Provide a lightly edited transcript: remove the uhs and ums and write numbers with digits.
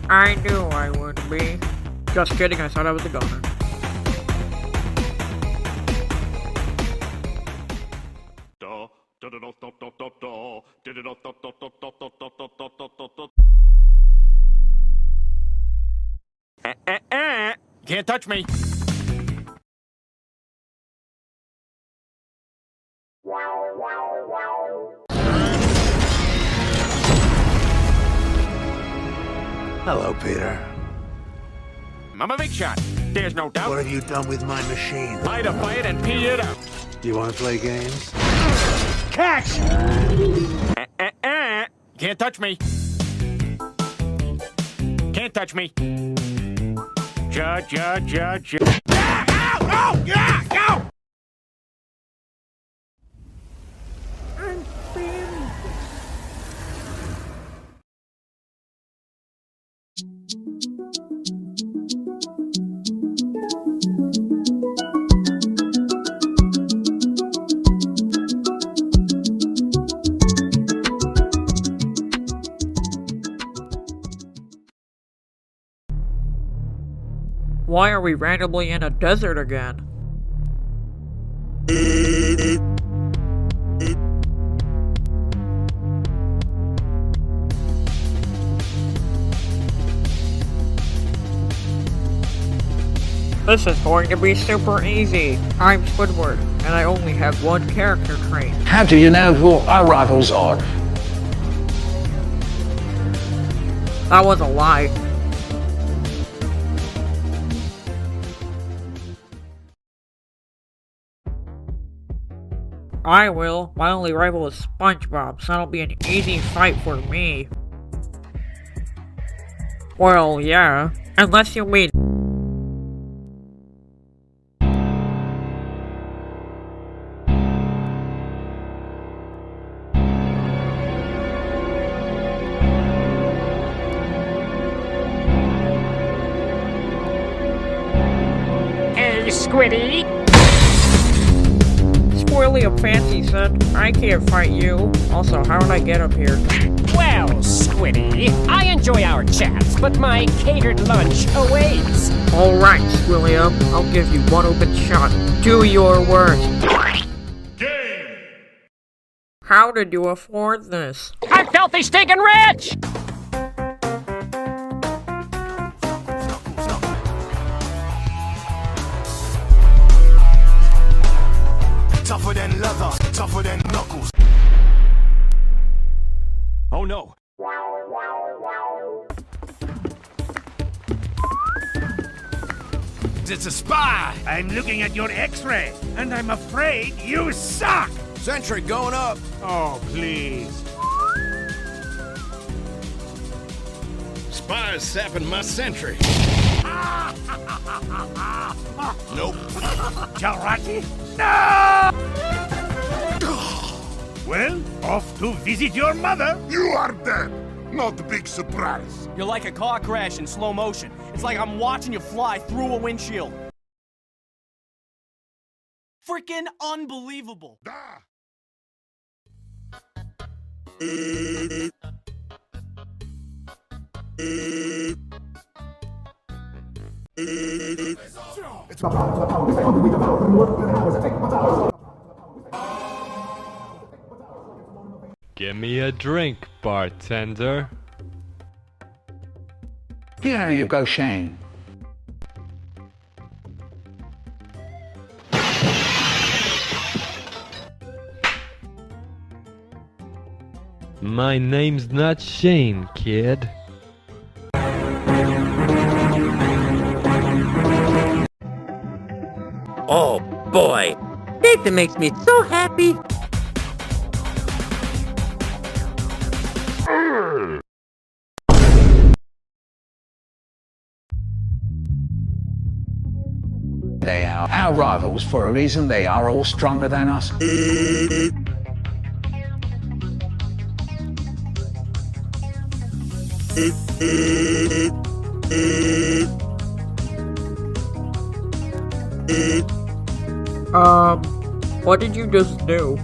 I knew I would be. Just kidding, I thought I was a goner. Can't touch me. Hello, Peter. I'm a big shot. There's no doubt. What have you done with my machine? Light a fire and pee it out. Do you want to play games? Catch! Can't touch me. Can't touch me. Judge. Ow! Oh! Yeah! Go! I'm feeling Why are we randomly in a desert again? This is going to be super easy. I'm Squidward, and I only have one character trait. How do you know who our rivals are? That was a lie. I will. My only rival is SpongeBob, so that'll be an easy fight for me. Well, yeah. Unless you mean... Hey, Squiddy! Squirrely a fancy said, I can't fight you. Also, how did I get up here? Well, Squiddy, I enjoy our chats, but my catered lunch awaits. Alright, Squilliam, I'll give you one open shot. Do your worst. Game! How did you afford this? I'm filthy stinking rich! Tougher than leather, tougher than knuckles. Oh no. It's a spy! I'm looking at your x-ray, and I'm afraid you suck! Sentry going up! Oh, please. Spy's sapping my sentry. Nope. Jarati? No! Well, off to visit your mother. You are dead. Not a big surprise. You're like a car crash in slow motion. It's like I'm watching you fly through a windshield. Freaking unbelievable. Ah. Give me a drink, bartender. Here you go, Shane. My name's not Shane, kid. Oh boy, Nathan makes me so happy. They are our rivals for a reason. They are all stronger than us. What did you just do?